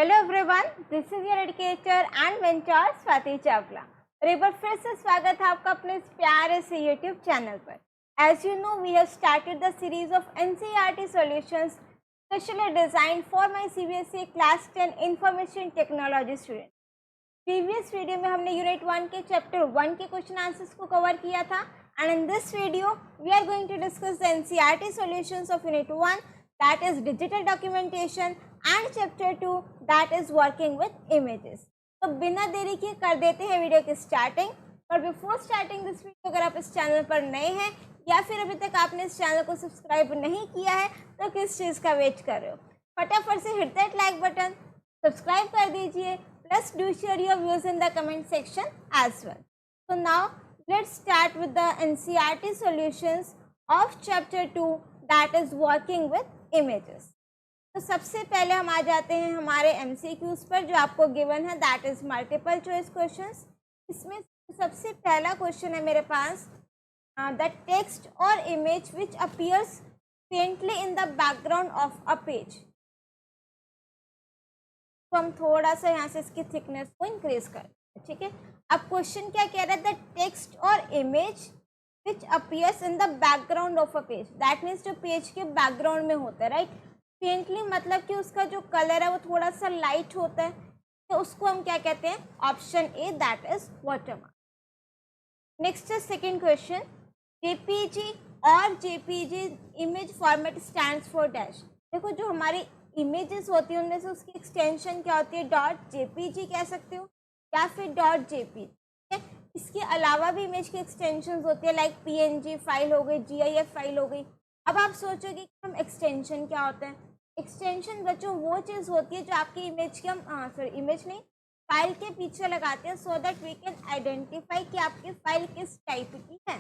Hello everyone, this is your educator and mentor Swati Chawla. और एक बार फिर से स्वागत है आपका अपने इस प्यारे से यूट्यूब चैनल पर। As you know, we have started the series of NCERT solutions specially designed for my CBSE class 10 information technology student. Previous video में हमने यूनिट 1 के चैप्टर 1 के क्वेश्चन आंसर्स को कवर किया था, and in this video we are going to discuss the NCERT solutions of unit 1, that is digital documentation, and chapter 2 that is working with images। तो बिना देरी के कर देते हैं वीडियो की स्टार्टिंग। पर बिफोर स्टार्टिंग दिस वीडियो, अगर आप इस चैनल पर नए हैं या फिर अभी तक आपने इस चैनल को सब्सक्राइब नहीं किया है तो किस चीज़ का वेट कर रहे हो? फटाफट से hit that like button, subscribe कर दीजिए, plus do share your views in the comment section as well. So now let's start with the NCERT solutions of chapter 2 that is working with images। तो सबसे पहले हम आ जाते हैं हमारे MCQs पर जो आपको गिवन है, that is multiple choice questions। इसमें सबसे पहला क्वेश्चन है मेरे पास, the text or image which appears faintly in the background of a page। तो हम थोड़ा सा यहाँ से इसकी थिकनेस को इंक्रीज कर, ठीक है। अब क्वेश्चन क्या कह रहा है? द टेक्स्ट और image which appears in the background of a page, that means जो पेज के बैकग्राउंड में होता है, राइट। फेंटली मतलब कि उसका जो कलर है वो थोड़ा सा लाइट होता है, तो उसको हम क्या कहते हैं? Option A, that is watermark. Next है सेकेंड क्वेश्चन, जेपीजी और JPG image format stands for dash. देखो, जो हमारी इमेजेस होती है उनमें से उसकी एक्सटेंशन क्या होती है? डॉट जेपीजी कह सकते हो या फिर डॉट जेपी। इसके अलावा भी इमेज की एक्सटेंशन होती है, लाइक पीएनजी फाइल हो गई, जीआईएफ फाइल हो गई। अब आप सोचोगे कि हम एक्सटेंशन क्या होता है? एक्सटेंशन बच्चों वो चीज़ होती है जो आपकी इमेज के हम इमेज नहीं, फाइल के पीछे लगाते हैं, so that we can identify कि आपकी फाइल किस टाइप की है।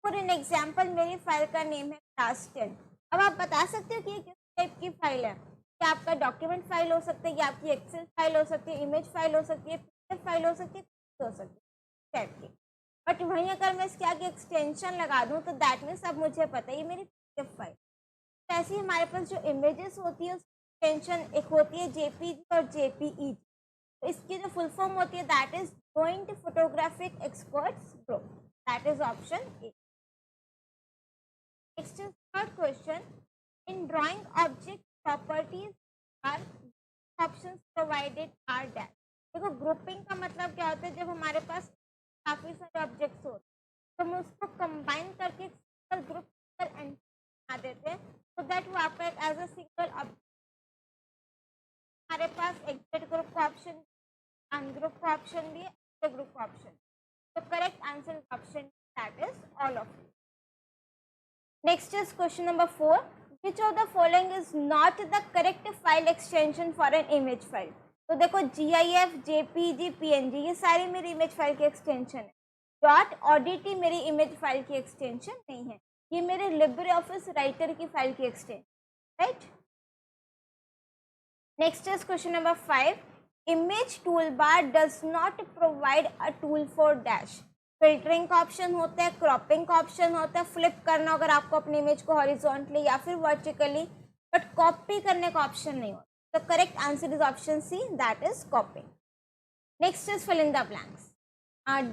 फॉर एन एग्जाम्पल, मेरी फाइल का नेम है क्लास 10। अब आप बता सकते हो कि ये किस टाइप की फाइल है? क्या आपका डॉक्यूमेंट फाइल हो सकता है, या आपकी एक्सेल फाइल हो सकती है, इमेज फाइल हो सकती है, पीडीएफ फाइल हो सकती है, हो सकती है टाइप की। बट वहीं अगर मैं इसके आगे एक्सटेंशन लगा दूं तो दैट मीन्स अब मुझे पता है ये मेरी पीडीएफ फाइल। तो ऐसे ही हमारे पास जो इमेजेस होती है एक्सटेंशन एक होती है जेपीजी और जेपीई। तो इसकी जो फुल फॉर्म होती है that is joint photographic experts group, that is option A. Next is third question, in drawing object properties are options provided are dash. देखो, ग्रुपिंग का मतलब क्या होता है? जब हमारे पास काफ़ी सारे ऑब्जेक्ट्स होते हैं तो हम उसको कंबाइन करके सिंगल ग्रुप पर बना देते हैं, तो दैट वो आपका एज अ सिंगल ऑब्जेक्ट। हमारे पास एग्जिट ग्रुप का ऑप्शन, अनग्रुप का ऑप्शन भी है, ग्रुप का ऑप्शन। तो correct answer option that is all of you. Next is question number 4, which of the following is not the correct file extension for an image file। तो देखो, GIF, JPG, PNG ये सारी मेरी image file की extension है। Dot ODT मेरी image file की extension नहीं है, ये मेरे लिब्रे ऑफिस राइटर की फाइल की extension, right. Next is question number 5, image tool bar does not provide a tool for dash. Filtering का ऑप्शन होता है, क्रॉपिंग का ऑप्शन होता है, फ्लिप करना अगर आपको अपनी इमेज को हॉरिजॉन्टली या फिर वर्टिकली, बट कॉपी करने का ऑप्शन नहीं होता। The correct answer is option C, that is copying। Next is fill in the blanks।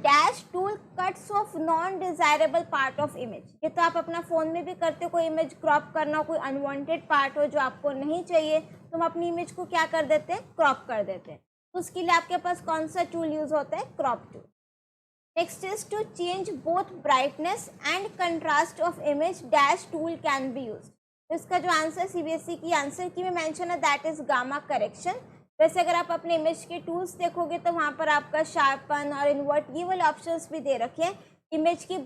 Dash tool cuts off non-desirable part of image। ये तो आप अपना फोन में भी करते हो, कोई इमेज क्रॉप करना, कोई अनवांटेड पार्ट हो जो आपको नहीं चाहिए, तो हम अपनी इमेज को क्या कर देते हैं? क्रॉप कर देते हैं। तो उसके लिए आपके पास कौन सा टूल यूज होता है? Crop tool. Next is to change both brightness and contrast of image, dash tool can be use. तो इसका जो आंसर सीबीएसई की आंसर की में मेंशन है दैट इज गामा करेक्शन। वैसे अगर आप अपने इमेज के टूल्स देखोगे तो वहाँ पर आपका शार्पन और इन्वर्ट ये वाले ऑप्शंस भी दे रखे हैं इमेज की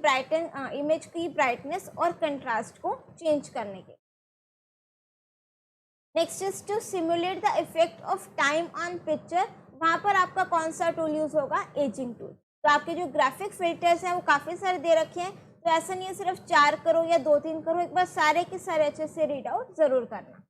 ब्राइटनेस और कंट्रास्ट को चेंज करने के। Next is to simulate the effect of time on picture, वहाँ पर आपका कौन सा टूल यूज होगा? Aging tool. तो आपके जो ग्राफिक फिल्टर्स हैं वो काफ़ी सारे दे रखे हैं, तो ऐसा नहीं है सिर्फ 4 करो या 2-3 करो, एक बार सारे के सारे अच्छे से रीड आउट जरूर करना।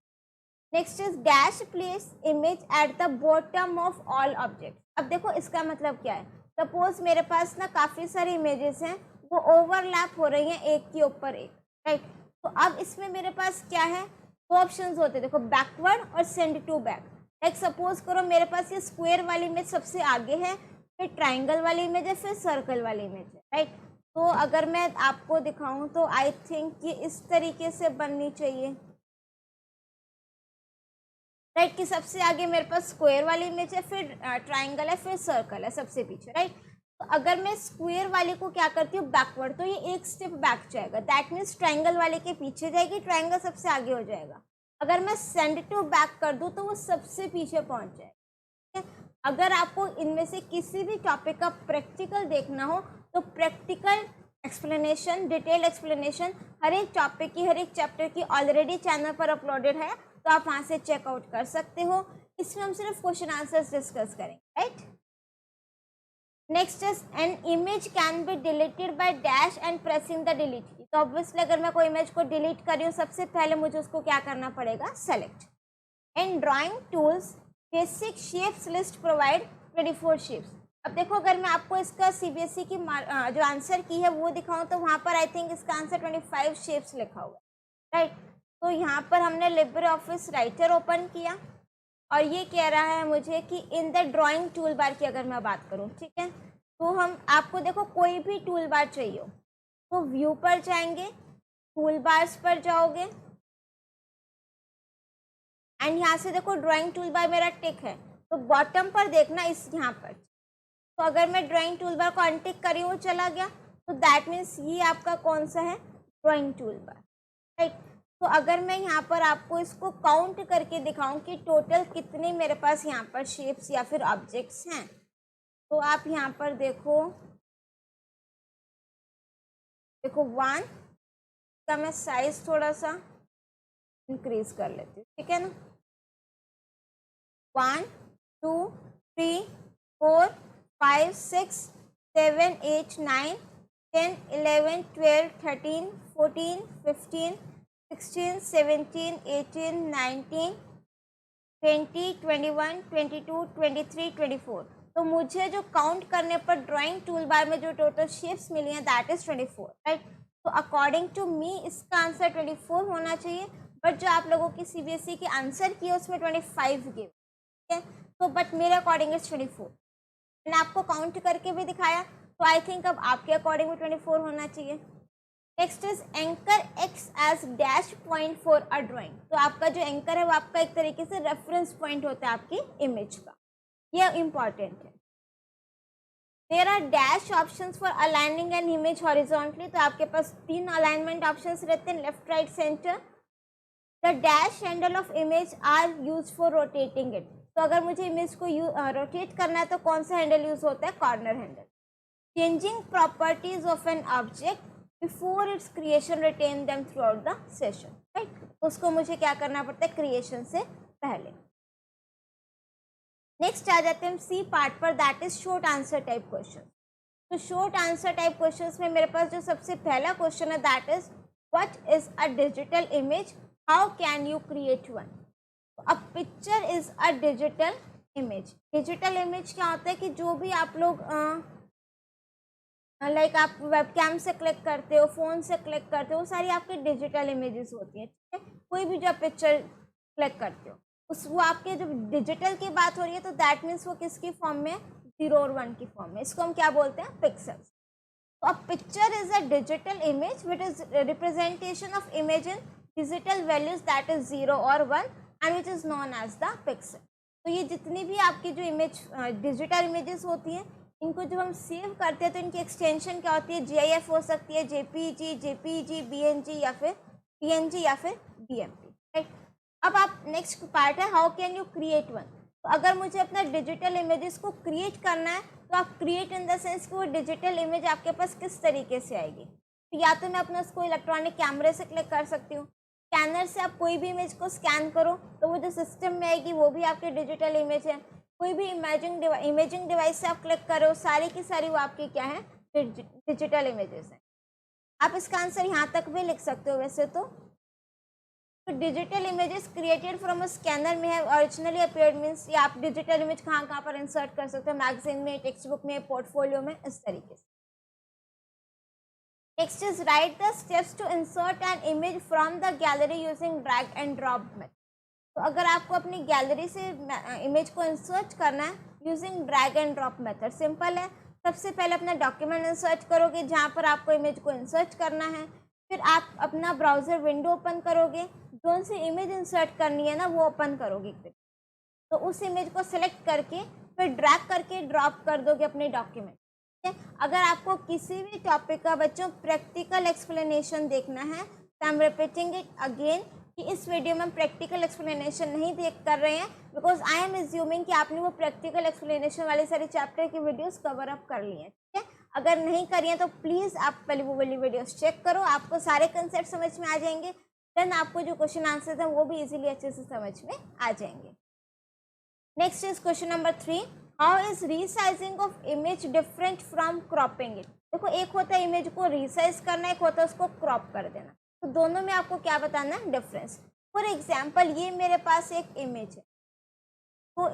Next is dash place image at the bottom of all object. अब देखो, इसका मतलब क्या है? सपोज मेरे पास ना काफ़ी सारी इमेजेस हैं, वो ओवरलैप हो रही हैं एक के ऊपर एक, राइट। तो अब इसमें मेरे पास क्या है? 2 ऑप्शंस होते हैं, देखो, बैकवर्ड और send to back. Like suppose करो मेरे पास ये स्क्वायर वाली इमेज सबसे आगे है, फिर ट्राइंगल वाली इमेज है, फिर सर्कल वाली इमेज है, राइट। तो अगर मैं आपको दिखाऊं तो आई थिंक ये इस तरीके से बननी चाहिए, राइट, कि सबसे आगे मेरे पास स्क्वायर वाली इमेज है, फिर ट्राइंगल है, फिर सर्कल है सबसे पीछे, राइट। तो अगर मैं स्क्वायर वाले को क्या करती हूँ बैकवर्ड, तो ये एक स्टेप बैक जाएगा, दैट मीन्स ट्राइंगल वाले के पीछे जाएगी, ट्राइंगल सबसे आगे हो जाएगा। अगर मैं सेंड टू बैक कर दूँ तो वो सबसे पीछे पहुंच जाएगा, ठीक है। अगर आपको इनमें से किसी भी टॉपिक का प्रैक्टिकल देखना हो तो प्रैक्टिकल एक्सप्लेनेशन, डिटेल एक्सप्लेनेशन हर एक टॉपिक की, हर एक चैप्टर की ऑलरेडी चैनल पर अपलोडेड है, तो आप वहाँ से चेकआउट कर सकते हो। इसमें हम सिर्फ क्वेश्चन आंसर्स डिस्कस करेंगे, right. Next is an image can be deleted by dash and pressing the delete की। तो ऑब्वियसली अगर मैं कोई इमेज को डिलीट कर रही हूँ सबसे पहले मुझे उसको क्या करना पड़ेगा, select. In drawing tools basic shapes list provide 24 shapes. अब देखो अगर मैं आपको इसका सीबीएसई की जो आंसर की है वो दिखाऊं तो वहाँ पर आई थिंक इसका आंसर 25 शेप्स लिखा हुआ है, राइट। तो यहाँ पर हमने लिब्रे ऑफिस राइटर ओपन किया और ये कह रहा है मुझे कि इन द ड्राइंग टूल बार की अगर मैं बात करूँ, ठीक है। तो हम आपको देखो कोई भी टूल बार चाहिए हो तो व्यू पर जाएंगे, टूल बार्स पर जाओगे एंड यहाँ से देखो ड्राइंग टूल बार मेरा टिक है, तो बॉटम पर देखना इस यहाँ पर। तो अगर मैं ड्राइंग टूल बार को अनटिक करी हूँ चला गया, तो दैट मीन्स ये आपका कौन सा है, ड्राइंग टूल बार, राइट। तो अगर मैं यहाँ पर आपको इसको काउंट करके दिखाऊं कि टोटल कितने मेरे पास यहाँ पर शेप्स या फिर ऑब्जेक्ट्स हैं, तो आप यहाँ पर देखो 1 का मैं साइज थोड़ा सा इंक्रीज कर लेती हूँ, ठीक है ना। 1 2 3 4 5 6 7 8 9 10 11 12 13 14 15 16 17 18 19 20 21 22 23 24। तो मुझे जो काउंट करने पर ड्राइंग टूल बार में जो टोटल शेप्स मिली हैं दैट इज 24, राइट। तो अकॉर्डिंग टू मी इसका आंसर 24 होना चाहिए, बट जो आप लोगों की सीबीएसई के आंसर किए उसमें 25 गिव, ठीक है। तो बट मेरे अकॉर्डिंग इज 24। मैंने आपको काउंट करके भी दिखाया, तो आई थिंक अब आपके अकॉर्डिंग भी 24 होना चाहिए। Next is anchor X as dash point for a drawing. तो आपका जो एंकर है वो आपका एक तरीके से रेफरेंस पॉइंट होता है आपकी इमेज का, यह इंपॉर्टेंट है। There are dash options for aligning an image horizontally. तो आपके पास 3 अलाइनमेंट ऑप्शंस रहते हैं, left right centre. The dash handle of image are use for rotating it. तो अगर मुझे इमेज को रोटेट करना है तो कौन सा हैंडल यूज होता है, corner handle. Changing properties of an object before its creation retain them throughout the session, right. उसको मुझे क्या करना पड़ता है, क्रिएशन से पहले। नेक्स्ट आ जाते हैं हम सी पार्ट पर, that is short answer type question. तो शॉर्ट आंसर टाइप क्वेश्चंस में मेरे पास जो सबसे पहला क्वेश्चन है that is what is a digital image, how can you create one. A picture is a digital image. Digital image क्या होता है कि जो भी आप लोग लाइक आप वेबकैम से क्लिक करते हो, फ़ोन से क्लिक करते हो, वो सारी आपकी डिजिटल इमेजेस होती हैं, ठीक है। कोई भी जो पिक्चर क्लिक करते हो उस वो आपके जब डिजिटल की बात हो रही है तो दैट मीन्स वो किसकी फॉर्म में, 0 और 1 की फॉर्म में। इसको हम क्या बोलते हैं, पिक्सेल्स। तो a picture is a digital image which is representation of image in digital values that is 0 और 1 and which is known as the pixel. तो ये जितनी भी आपकी जो इमेज डिजिटल इमेजेस होती हैं इनको जब हम सेव करते हैं तो इनकी एक्सटेंशन क्या होती है, GIF हो सकती है, JPG, BNG या फिर PNG या फिर BMP, राइट। अब आप नेक्स्ट पार्ट है how can you create one. तो अगर मुझे अपना डिजिटल इमेजेस को क्रिएट करना है तो आप क्रिएट इन द सेंस कि वो डिजिटल इमेज आपके पास किस तरीके से आएगी। तो या तो मैं अपना उसको इलेक्ट्रॉनिक कैमरे से क्लिक कर सकती हूँ, स्कैनर से आप कोई भी इमेज को स्कैन करो तो वो जो सिस्टम में आएगी वो भी आपकी डिजिटल इमेज है। कोई भी इमेजिंग डिवाइस से आप क्लिक करो, सारी की सारी वो आपकी क्या है, डिजिटल इमेजेस है। आप इसका आंसर यहाँ तक भी लिख सकते हो वैसे तो digital images created from a scanner में है ओरिजिनली अपीयर्ड मीन्स, या आप डिजिटल इमेज कहाँ पर इंसर्ट कर सकते हो, मैगजीन में, टेक्स्ट बुक में, पोर्टफोलियो में, इस तरीके से। Next is write the steps to insert an image from the gallery using drag and drop method. तो अगर आपको अपनी गैलरी से इमेज को इंसर्ट करना है using drag and drop method, simple है। सबसे पहले अपना डॉक्यूमेंट इंसर्ट करोगे जहाँ पर आपको इमेज को इंसर्ट करना है, फिर आप अपना ब्राउज़र विंडो ओपन करोगे, जोन सी इमेज इंसर्ट करनी है ना वो ओपन करोगे, तो उस इमेज को सिलेक्ट करके फिर ड्रैग करके ड्रॉप कर दोगे अपने डॉक्यूमेंट। ठीक है, अगर आपको किसी भी टॉपिक का बच्चों प्रैक्टिकल एक्सप्लेनेशन देखना है तो I am repeating it again कि इस वीडियो में हम प्रैक्टिकल एक्सप्लेनेशन नहीं कर रहे हैं, बिकॉज आई एम एज्यूमिंग कि आपने वो प्रैक्टिकल एक्सप्लेनेशन वाली सारी चैप्टर की वीडियोस कवर अप कर ली हैं। ठीक है, अगर नहीं करी हैं तो प्लीज़ आप पहले वो वाली वीडियोस चेक करो, आपको सारे कंसेप्ट समझ में आ जाएंगे, देन आपको जो क्वेश्चन आंसर हैं वो भी इजीली अच्छे से समझ में आ जाएंगे। Next is question number 3, how is resizing of image different from cropping it. देखो, एक होता है इमेज को रीसाइज करना, एक होता है उसको क्रॉप कर देना, तो दोनों में आपको क्या बताना है, डिफरेंस। फॉर एग्जाम्पल ये मेरे पास एक इमेज है, तो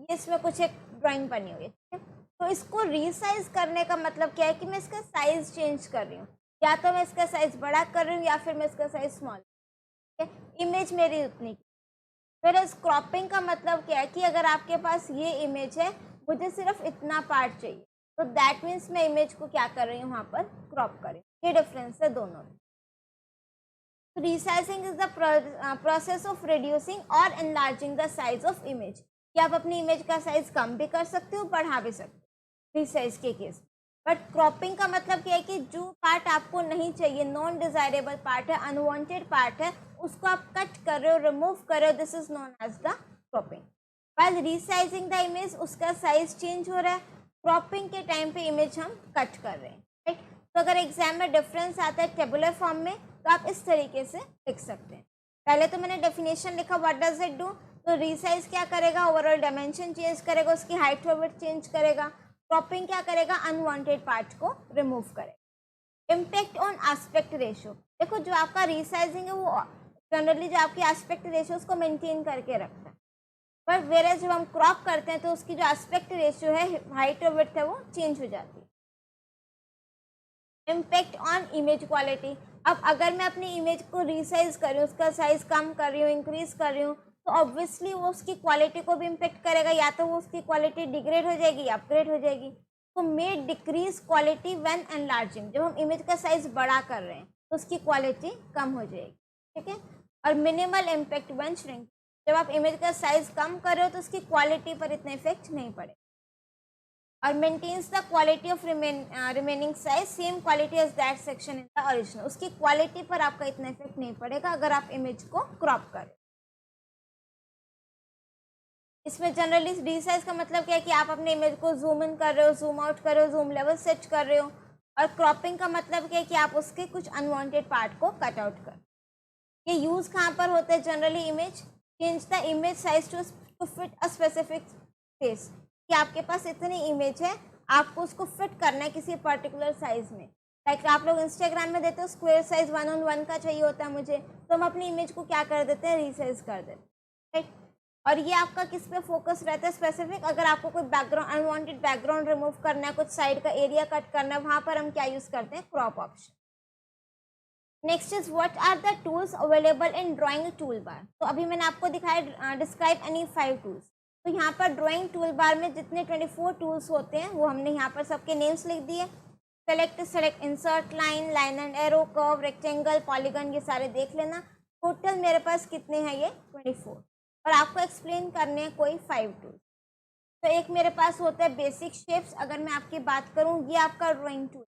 इसमें कुछ एक ड्राइंग बनी हुई है, ठीक है, तो इसको रीसाइज करने का मतलब क्या है कि मैं इसका साइज चेंज कर रही हूँ, या तो मैं इसका साइज बड़ा कर रही हूँ या फिर मैं इसका साइज स्मॉल, ठीक है, इमेज मेरी उतनी। फिर इस क्रॉपिंग का मतलब क्या है कि अगर आपके पास ये इमेज है, मुझे सिर्फ इतना पार्ट चाहिए, तो दैट मीन्स मैं इमेज को क्या कर रही हूँ, वहाँ पर क्रॉप कर रही हूँ। ये डिफरेंस है दोनों में। Resizing is the process of reducing और enlarging the size of image, कि आप अपनी इमेज का साइज कम भी कर सकते हो, बढ़ा भी सकते हो रीसाइज के केस। बट क्रॉपिंग का मतलब क्या है कि जो पार्ट आपको नहीं चाहिए, नॉन डिजायरेबल पार्ट है, अनवांटेड पार्ट है, उसको आप कट कर रहे हो, रिमूव कर रहे हो, this is known as the cropping. While resizing the image, उसका साइज चेंज हो रहा है, क्रॉपिंग के टाइम पे इमेज हम कट कर रहे हैं, राइट। तो अगर एग्जाम में डिफरेंस आता है टेबुलर फॉर्म में, तो आप इस तरीके से लिख सकते हैं। पहले तो मैंने डेफिनेशन लिखा, व्हाट डज इट डू, तो रीसाइज क्या करेगा, ओवरऑल डायमेंशन चेंज करेगा, उसकी हाइट और विड्थ चेंज करेगा। क्रॉपिंग क्या करेगा, अनवांटेड पार्ट को रिमूव करेगा। इम्पैक्ट ऑन एस्पेक्ट रेशियो, देखो जो आपका रीसाइजिंग है वो जनरली जो आपकी एस्पेक्ट रेशियो उसको मेंटेन करके रखता है, पर वेरे जब हम क्रॉप करते हैं तो उसकी जो एस्पेक्ट रेशियो है, हाइट और विड्थ है, वो चेंज हो जाती है। इम्पैक्ट ऑन इमेज क्वालिटी, अब अगर मैं अपनी इमेज को रीसाइज कर रही हूँ, उसका साइज कम कर रही हूँ, इंक्रीज कर रही हूँ, तो ऑब्वियसली वो उसकी क्वालिटी को भी इम्पेक्ट करेगा, या तो वो उसकी क्वालिटी डिग्रेड हो जाएगी या अपग्रेड हो जाएगी। तो मे डिक्रीज क्वालिटी व्हेन एनलार्जिंग, जब हम इमेज का साइज बड़ा कर रहे हैं तो उसकी क्वालिटी कम हो जाएगी, ठीक है। और मिनिमल इम्पैक्ट व्हेन श्रिंक, जब आप इमेज का साइज कम कर रहे हो तो उसकी क्वालिटी पर इतना इफेक्ट नहीं पड़ेगा। और maintains the quality of remaining size, same quality as that section in the original, उसकी क्वालिटी पर आपका इतना इफेक्ट नहीं पड़ेगा अगर आप इमेज को क्रॉप करें। इसमें जनरली रीसाइज का मतलब क्या है कि आप अपने इमेज को जूम इन कर रहे हो, जूम आउट कर रहे हो, जूम लेवल सेट कर रहे हो। और क्रॉपिंग का मतलब क्या है कि आप उसके कुछ अनवांटेड पार्ट को कट आउट कर। ये यूज कहाँ पर होता है, generally image change the image size to fit a specific space, कि आपके पास इतनी इमेज है, आपको उसको फिट करना है किसी पर्टिकुलर साइज में। लाइक आप लोग इंस्टाग्राम में देते हो स्क्वायर साइज 1:1 का चाहिए होता है मुझे, तो हम अपनी इमेज को क्या कर देते हैं, रीसाइज कर देते हैं, राइट। और ये आपका किस पे फोकस रहता है स्पेसिफिक, अगर आपको कोई बैकग्राउंड अनवांटेड बैकग्राउंड रिमूव करना है, कुछ साइड का एरिया कट करना है, वहां पर हम क्या यूज करते हैं, crop option. Next is what are the tools available in drawing tool बार। तो अभी मैंने आपको दिखाया डिस्क्राइब एनी 5 टूल्स। तो यहाँ पर ड्राइंग टूल बार में जितने 24 टूल्स होते हैं वो हमने यहाँ पर सबके नेम्स लिख दिए। Select, insert, line, line and arrow, curve, rectangle, polygon, ये सारे देख लेना। टोटल मेरे पास कितने हैं, ये 24, और आपको एक्सप्लेन करने हैं कोई 5 टूल्स। तो एक मेरे पास होता है बेसिक शेप्स, अगर मैं आपकी बात करूँ ये आपका ड्राइंग टूल,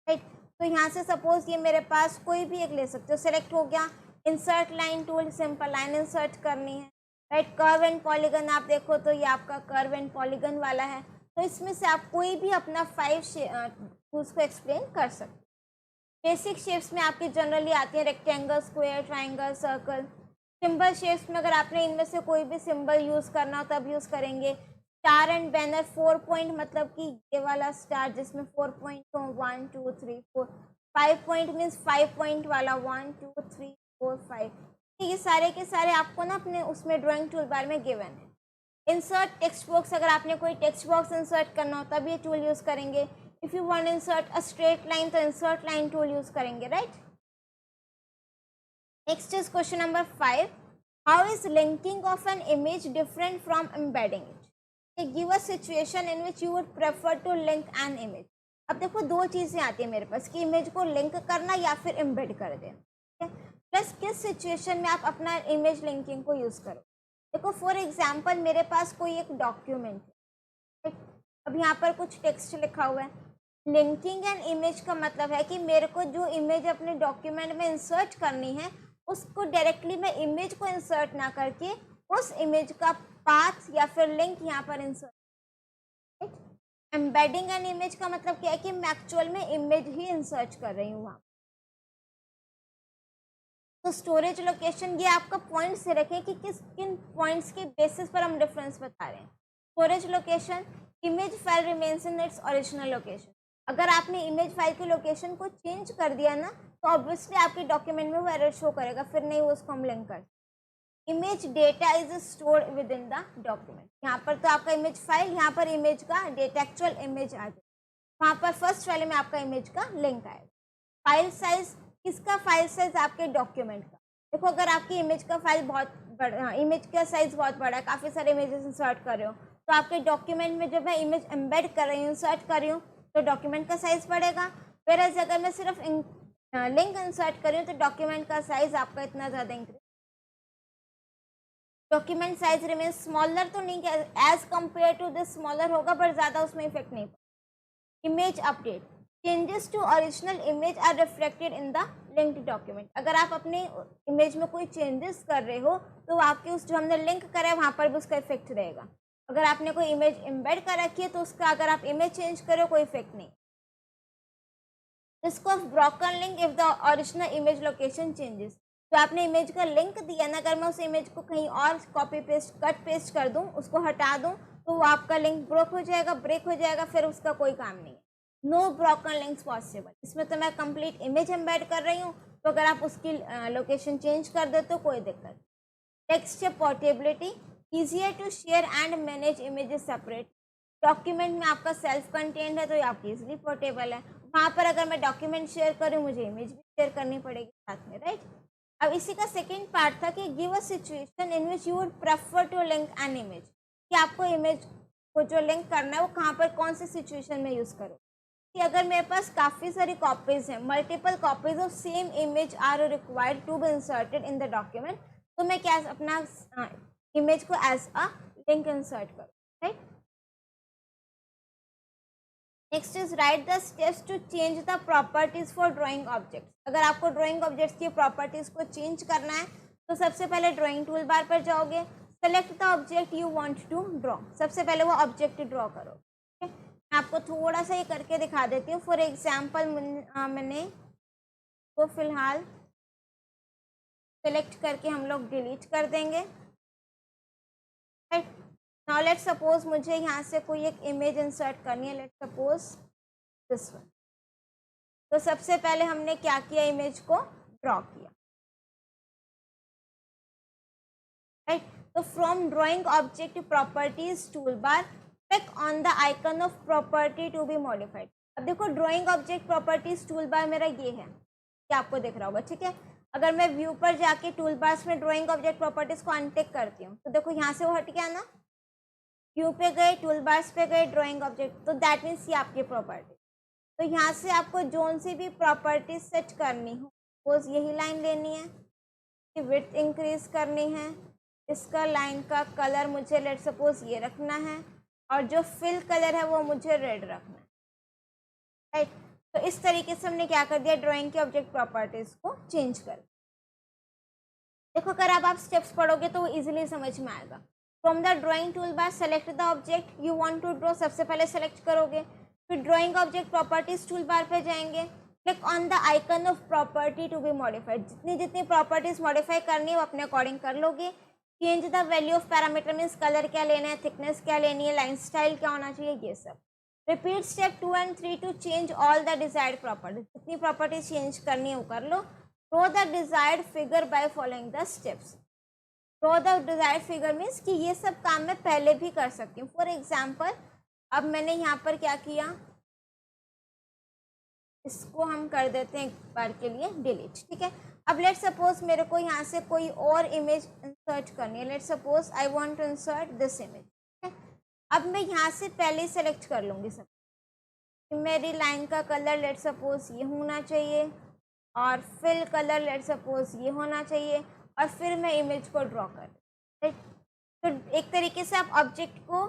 राइट। तो यहाँ से सपोज ये मेरे पास कोई भी एक ले सकते हो, सेलेक्ट हो गया। Insert line tool, simple line insert करनी है, राइट। कर्व एंड पॉलीगन आप देखो तो ये आपका कर्व एंड पॉलीगन वाला है, तो इसमें से आप कोई भी अपना 5 टूल्स को एक्सप्लेन कर सकते हैं। बेसिक शेप्स में आपकी जनरली आती है rectangle, square, triangle, circle. Symbol shapes में अगर आपने इनमें से कोई भी सिंबल यूज करना हो तब यूज करेंगे। स्टार एंड बैनर, 4 पॉइंट मतलब कि ये वाला स्टार जिसमें 4 पॉइंट हो, 1 2 3 4। 5 पॉइंट मीन्स 5 पॉइंट वाला, 1 2 3 4 5। ये सारे के सारे आपको ना अपने उसमें ड्राइंग टूल बार में गिवन है। इंसर्ट टेक्स्ट बॉक्स, अगर आपने कोई टेक्स्ट बॉक्स इंसर्ट करना हो तब ये टूल यूज करेंगे। If you want insert a straight line तो इंसर्ट लाइन टूल यूज करेंगे, right. Next is question number 5. How is linking of an image different from embedding it? Give a situation in which you would prefer to link an image. अब देखो दो चीज़ें आती है मेरे पास कि image को लिंक करना या फिर एम्बेड कर देना. ठीक है, प्लस किस सिचुएशन में आप अपना इमेज लिंकिंग को यूज़ करो. देखो फॉर एग्जाम्पल मेरे पास कोई एक डॉक्यूमेंट है. अब यहाँ पर कुछ टेक्स्ट लिखा हुआ है. लिंकिंग एन इमेज का मतलब है कि मेरे को जो इमेज अपने डॉक्यूमेंट में इंसर्ट करनी है उसको डायरेक्टली मैं इमेज को इंसर्ट ना करके उस इमेज का पाथ या फिर लिंक यहाँ पर इंसर्ट. एम्बेडिंग एन इमेज का मतलब क्या है कि मैं एक्चुअल में इमेज ही इंसर्ट कर रही हूँ वहाँ. तो स्टोरेज लोकेशन ये आपका पॉइंट से रखें कि किन पॉइंट्स के बेसिस पर हम डिफरेंस बता रहे हैं. Storage location, image file remains in its original location. अगर आपने इमेज फाइल के लोकेशन को चेंज कर दिया ना तो ऑब्वियसली आपके डॉक्यूमेंट में वो एरर शो करेगा, फिर नहीं वो उसको हम लिंक कर. Image data is stored with in the document. यहाँ पर तो आपका इमेज फाइल, यहाँ पर इमेज का डेटा एक्चुअल इमेज आ जाए, वहाँ पर फर्स्ट वाले में आपका इमेज का लिंक आएगा. फाइल साइज, किसका फाइल साइज? आपके डॉक्यूमेंट का. देखो अगर आपकी इमेज का फाइल बहुत बड़ा, इमेज का साइज बहुत बड़ा है, काफ़ी सारे इमेजेस इंसर्ट कर रहे हो, तो आपके डॉक्यूमेंट में जब मैं इमेज एम्बेड कर रही हूँ, इंसर्ट कर रही हूँ, तो डॉक्यूमेंट का साइज बढ़ेगा. वेयरएज अगर मैं सिर्फ लिंक इंसर्ट कर रही हूँ तो डॉक्यूमेंट का साइज आपका इतना ज़्यादा increase. Document size remain smaller तो नहीं, as compare to this smaller होगा, बट ज़्यादा उसमें इफेक्ट नहीं. Image update, changes to original image are reflected in the linked document. अगर आप अपने इमेज में कोई चेंजेस कर रहे हो तो आपके उस जो हमने लिंक करा है वहाँ पर भी उसका इफेक्ट रहेगा. अगर आपने कोई इमेज एम्बेड कर रखी है तो उसका अगर आप इमेज चेंज करो कोई इफेक्ट नहीं. Risk of broken link if the original image location changes. तो आपने इमेज का लिंक दिया ना, अगर मैं उस इमेज को कहीं और कॉपी पेस्ट कट पेस्ट कर दूं, उसको हटा दूं, तो वो आपका लिंक ब्रोक हो जाएगा, ब्रेक हो जाएगा, फिर उसका कोई काम नहीं है. No broken links possible. इसमें तो मैं कंप्लीट इमेज एम्बेड कर रही हूँ, तो अगर आप उसकी लोकेशन चेंज कर दो तो कोई दिक्कत. Text portability, easier to share and manage images separate. Document में आपका सेल्फ कंटेंट है तो ये आपकी इजिली पोर्टेबल है. वहाँ पर अगर मैं डॉक्यूमेंट शेयर करूँ मुझे इमेज भी शेयर करनी पड़ेगी साथ में, राइट. अब इसी का सेकेंड पार्ट था कि give a situation in which you would prefer to link an image. कि आपको इमेज को जो लिंक करना है वो कहाँ पर कौन सी सिचुएशन में यूज़ करो. कि अगर मेरे पास काफ़ी सारी कॉपीज़ हैं, multiple copies of same image are required to be inserted in the document, तो मैं क्या अपना इमेज को एज अ लिंक इंसर्ट करूँ, right. Next is write the steps to change the properties for drawing objects. अगर आपको drawing objects की properties को चेंज करना है तो सबसे पहले ड्राइंग टूल बार पर जाओगे, select the object you want to draw. सबसे पहले वो ऑब्जेक्ट ड्रॉ करो. मैं आपको थोड़ा सा ये करके दिखा देती हूँ. फॉर एग्जाम्पल मैंने तो फिलहाल सेलेक्ट करके हम लोग डिलीट कर देंगे, राइट. नाउ लेट सपोज मुझे यहाँ से कोई एक इमेज इंसर्ट करनी है, लेट सपोज दिस वन. तो सबसे पहले हमने क्या किया, इमेज को ड्रॉ किया, राइट. तो from drawing object properties tool bar click on the icon of property to be modified. अब देखो drawing object properties tool bar मेरा ये है, क्या आपको दिख रहा होगा, ठीक है. अगर मैं व्यू पर जाके टूल बार्स में ड्राइंग ऑब्जेक्ट प्रॉपर्टीज को अनटिक करती हूँ तो देखो यहाँ से वो हट गया ना. व्यू पे गए, टूल बार्स पे गए, ड्राइंग ऑब्जेक्ट, तो दैट मीन्स ये आपकी प्रॉपर्टी. तो यहाँ से आपको जोन सी भी प्रॉपर्टी सेट करनी हो, सपोज यही लाइन लेनी है, कि विड्थ इंक्रीज करनी है, इसका लाइन का कलर मुझे लेट सपोज ये रखना है, और जो फिल कलर है वो मुझे रेड रखना है, राइट. तो इस तरीके से हमने क्या कर दिया, ड्राइंग के ऑब्जेक्ट प्रॉपर्टीज को चेंज कर. देखो अगर आप स्टेप्स पढ़ोगे तो वो इजीली समझ में आएगा. From the drawing tool bar select the object you want to draw. सबसे पहले सेलेक्ट करोगे, फिर drawing object properties tool bar पे जाएंगे, click on the icon of property to be modified. जितनी प्रॉपर्टीज मॉडिफाई करनी है वो अपने अकॉर्डिंग कर लोगे. Change the value of parameter means colour क्या लेना है, थिकनेस क्या लेनी है, लाइन स्टाइल क्या होना चाहिए, ये सब. Repeat step 2 and 3 to change all the desired properties. जितनी प्रॉपर्टीज चेंज करनी है वो कर लो. Draw the desired figure by following the steps. Draw the desired figure means कि ये सब काम मैं पहले भी कर सकती हूँ. फॉर एग्जाम्पल अब मैंने यहाँ पर क्या किया, इसको हम कर देते हैं एक बार के लिए डिलीट, ठीक है. अब लेट सपोज मेरे को यहाँ से कोई और इमेज इंसर्ट करनी है, let suppose I want to insert this image. अब मैं यहाँ से पहले ही सेलेक्ट कर लूँगी सब, मेरी लाइन का कलर लेट सपोज ये होना चाहिए और फिल कलर लेट सपोज ये होना चाहिए, और फिर मैं इमेज को ड्रॉ कर। तो एक तरीके से आप ऑब्जेक्ट को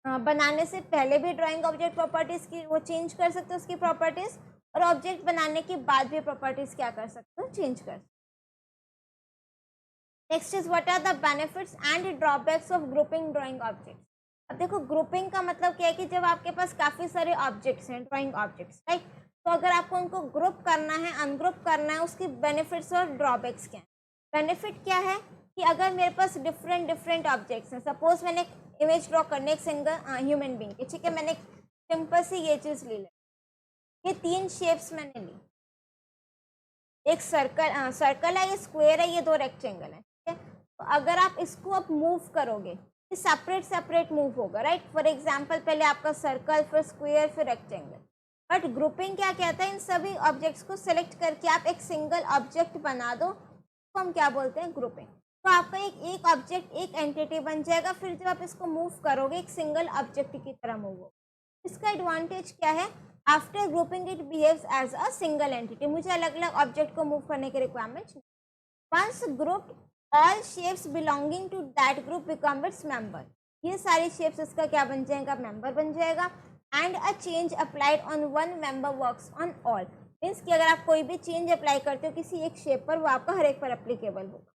बनाने से पहले भी ड्राइंग ऑब्जेक्ट प्रॉपर्टीज की वो चेंज कर सकते हो उसकी प्रॉपर्टीज, और ऑब्जेक्ट बनाने के बाद भी प्रॉपर्टीज क्या कर सकते हो, चेंज कर सकते हो। Next is what are the benefits and drawbacks of grouping drawing objects. अब देखो ग्रुपिंग का मतलब क्या है कि जब आपके पास काफ़ी सारे ऑब्जेक्ट्स हैं, ड्राइंग ऑब्जेक्ट्स, राइट, तो अगर आपको उनको ग्रुप करना है, अनग्रुप करना है, उसकी बेनिफिट्स और ड्रॉबैक्स क्या है। बेनिफिट क्या है कि अगर मेरे पास डिफरेंट ऑब्जेक्ट्स हैं, सपोज मैंने इमेज ड्रॉ करने एक सिंगल ह्यूमन बीइंग की, ठीक है, मैंने एक सिंपल सी ये चीज़ ली, ये 3 शेप्स मैंने ली, एक सर्कल है, ये स्क्वायर है, ये 2 रेक्टेंगल है, ठीक है। तो अगर आप इसको अब मूव करोगे, ये सेपरेट मूव होगा, राइट। फॉर एग्जांपल पहले आपका सर्कल, फिर स्क्वायर, फिर रेक्टेंगल। बट ग्रुपिंग क्या कहता है, इन सभी ऑब्जेक्ट्स को सिलेक्ट करके आप एक सिंगल ऑब्जेक्ट बना दो, तो हम क्या बोलते हैं, ग्रुपिंग। तो आपका एक ऑब्जेक्ट एक एंटिटी बन जाएगा, फिर जब आप इसको मूव करोगे एक सिंगल ऑब्जेक्ट की तरह मूव होगा। इसका एडवांटेज क्या है, after grouping it behaves as a single entity, मुझे अलग अलग ऑब्जेक्ट को मूव करने की requirement. Once grouped all shapes belonging to that group become its member, ये सारी शेप्स इसका क्या बन जाएगा, मेंबर बन जाएगा। And a change applied on one member works on all, means कि अगर आप कोई भी चेंज अप्लाई करते हो किसी एक शेप पर, वो आपका हर एक पर अप्लीकेबल होगा।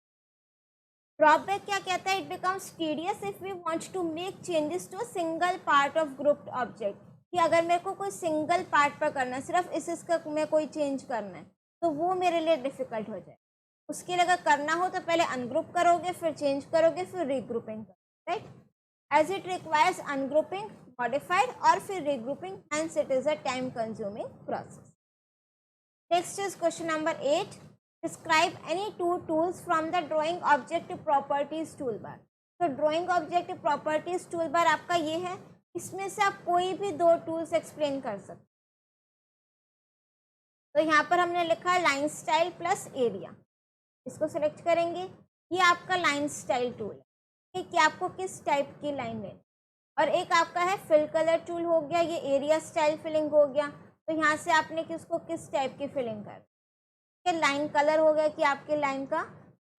ड्रॉबैक क्या कहता है, it becomes tedious if we want to make changes to a single part of grouped object, कि अगर मेरे को कोई सिंगल पार्ट पर करना है, सिर्फ इसका में कोई चेंज करना है, तो वो मेरे लिए डिफिकल्ट हो जाए। उसके लिए अगर करना हो तो पहले अनग्रुप करोगे, फिर चेंज करोगे, फिर रीग्रुपिंग करोगे, right. As it requires ungrouping, modified और फिर regrouping, hence it is a time consuming process. Next is question number 8, describe any 2 tools from the drawing object properties tool bar. तो drawing object properties tool bar आपका ये है, इसमें से आप कोई भी 2 टूल्स एक्सप्लेन कर सकते। तो यहाँ पर हमने लिखा है लाइन स्टाइल प्लस एरिया, इसको सिलेक्ट करेंगे। ये आपका लाइन स्टाइल टूल है कि आपको किस टाइप की लाइन लेनी, और एक आपका है फिल कलर टूल हो गया, ये एरिया स्टाइल फिलिंग हो गया। तो यहाँ से आपने किसको किस टाइप की फिलिंग कर, लाइन कलर हो गया कि आपके लाइन का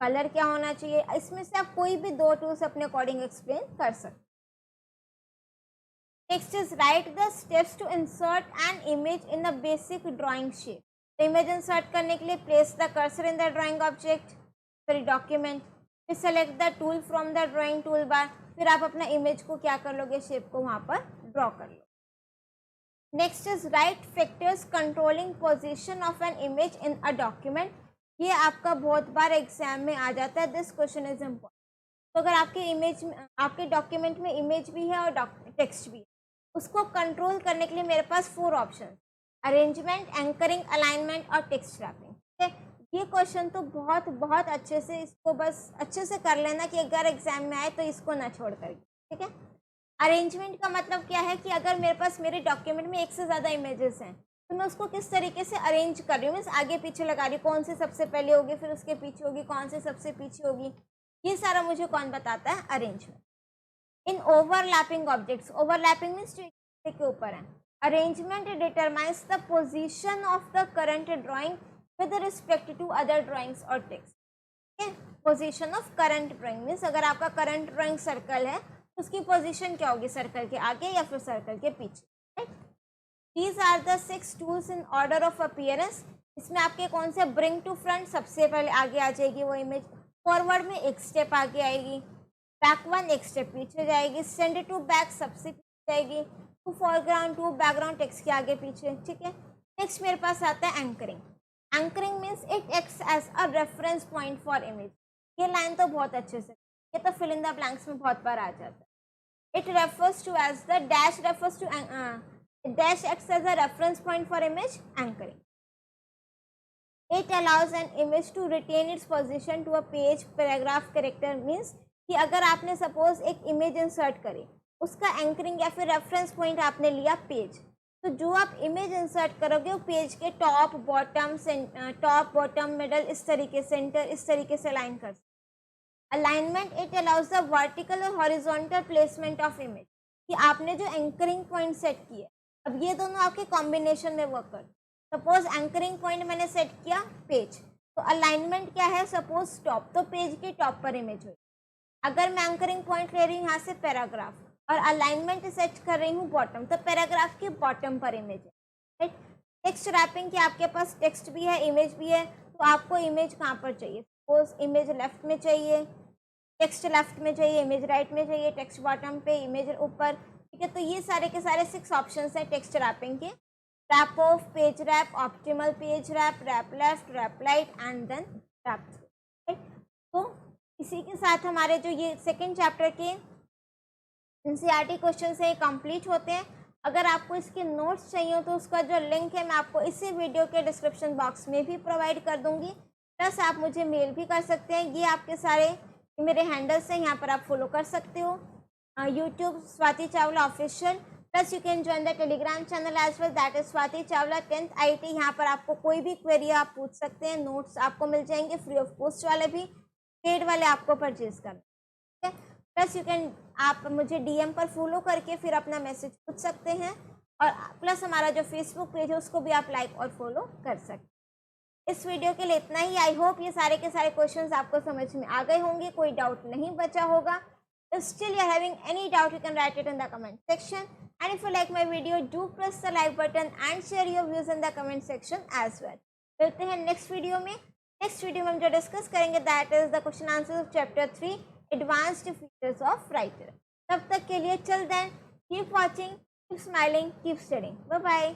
कलर क्या होना चाहिए। इसमें से आप कोई भी 2 टूल्स अपने अकॉर्डिंग एक्सप्लेन कर सकते। Next is write the steps to insert an image in the basic drawing shape. तो इमेज इंसर्ट करने के लिए place the cursor in the drawing object, फिर डॉक्यूमेंट, फिर select the tool from the drawing tool bar, फिर आप अपना image को क्या कर लोगे, शेप को वहाँ पर ड्रॉ कर लो। Next is write factors controlling position of an image in a document. ये आपका बहुत बार एग्जाम में आ जाता है, दिस क्वेश्चन इज इम्पोर्टेंट। तो अगर आपके इमेज में, आपके डॉक्यूमेंट में इमेज भी है और टेक्स्ट भी है, उसको कंट्रोल करने के लिए मेरे पास 4 ऑप्शन, अरेंजमेंट, एंकरिंग, अलाइनमेंट और टेक्स्ट रैपिंग। ठीक है, ये क्वेश्चन तो बहुत अच्छे से, इसको बस अच्छे से कर लेना कि अगर एग्जाम में आए तो इसको ना छोड़ कर। ठीक है, अरेंजमेंट का मतलब क्या है कि अगर मेरे पास मेरे डॉक्यूमेंट में एक से ज़्यादा इमेजेस हैं, तो मैं उसको किस तरीके से अरेंज कर रही हूँ, मीन्स आगे पीछे लगा रही हूँ, कौन सी सबसे पहले होगी, फिर उसके पीछे होगी, कौन सी सबसे पीछे होगी, ये सारा मुझे कौन बताता है, arrangement. In overlapping objects, overlapping means के ऊपर है, arrangement determines the position of the current drawing with respect to other drawings और टेक्स्ट। ठीक है, position of current drawing means अगर आपका करंट ड्राइंग सर्कल है, उसकी पोजीशन क्या होगी, सर्कल के आगे या फिर सर्कल के पीछे। Right, these are the 6 tools in order of appearance. इसमें आपके कौन से, ब्रिंग टू फ्रंट सबसे पहले आगे आ जाएगी वो इमेज, फॉरवर्ड में एक स्टेप आगे आएगी, बैक 1 एक स्टेप पीछे जाएगी, सेंड टू बैक सबसे पीछे जाएगी, to foreground to background text के आगे पीछे। ठीक है, नेक्स्ट मेरे पास आता है anchoring. Anchoring means it acts as a reference point for image. ये लाइन तो बहुत अच्छे से, ये तो फिल इन द ब्लैंक्स में बहुत बार आ जाता है। It refers to as the dash refers to dash acts as a reference point for image anchoring. It allows an image to retain its position to a page, paragraph, character means कि अगर आपने suppose एक image insert करी, उसका anchoring या फिर reference point आपने लिया पेज, तो जो आप इमेज इंसर्ट करोगे वो पेज के टॉप बॉटम मिडल इस तरीके सेंटर इस तरीके से अलाइन कर सकते। Alignment it allows the vertical और हॉरिजॉन्टल प्लेसमेंट ऑफ इमेज, कि आपने जो एंकरिंग पॉइंट सेट किया, अब ये दोनों आपके कॉम्बिनेशन में वर्क कर। सपोज एंकरिंग पॉइंट मैंने सेट किया पेज, तो अलाइनमेंट क्या है, सपोज टॉप, तो पेज के टॉप पर इमेज हुई। अगर मैं एंकरिंग पॉइंट ले रही हूँ यहाँ से पैराग्राफ और अलाइनमेंट सेट कर रही हूँ बॉटम, तो पैराग्राफ के बॉटम पर इमेज है, राइट। टेक्स्ट रैपिंग की आपके पास टेक्स्ट भी है इमेज भी है, तो आपको इमेज कहाँ पर चाहिए, सपोज इमेज लेफ्ट में चाहिए, टेक्स्ट लेफ्ट में चाहिए, इमेज राइट में चाहिए, टेक्स्ट बॉटम पे, इमेज ऊपर, ठीक है। तो ये सारे के सारे 6 ऑप्शंस हैं टेक्स्ट रैपिंग के। Wrap off, page wrap, optimal page wrap, wrap left, wrap right and then wrap through, right. तो इसी के साथ हमारे जो ये सेकेंड चैप्टर के एनसीईआरटी क्वेश्चन है कंप्लीट होते हैं। अगर आपको इसके नोट्स चाहिए तो उसका जो लिंक है मैं आपको इसी वीडियो के डिस्क्रिप्शन बॉक्स में भी प्रोवाइड कर दूंगी, प्लस आप मुझे मेल भी कर सकते हैं। ये आपके सारे मेरे हैंडल्स हैं, यहाँ पर आप फॉलो कर सकते हो, YouTube Swati Chawla official, plus you can join the Telegram channel as well, that is Swati Chawla 10th IT। यहाँ पर आपको कोई भी क्वेरी आप पूछ सकते हैं, नोट्स आपको मिल जाएंगे, फ्री ऑफ कॉस्ट वाले भी, पेड वाले आपको परचेज करना, ठीक है। प्लस यू कैन, आप मुझे DM पर फॉलो करके फिर अपना मैसेज पूछ सकते हैं, और प्लस हमारा जो फेसबुक पेज है उसको भी आप लाइक और फॉलो कर सकते हैं। इस वीडियो के लिए इतना ही। आई होप ये सारे के सारे क्वेश्चंस आपको समझ में आ गए होंगे, कोई डाउट नहीं बचा होगा। If still you are having any doubt, you can write it in the comment section. And if you like my video, do press the like button and share your views in the comment section as well. मिलते हैं next video में। Next video में हम जो discuss करेंगे that is the question answer of chapter 3 advanced features of Writer. तब तक के लिए चल then keep watching, keep smiling, keep studying, bye bye.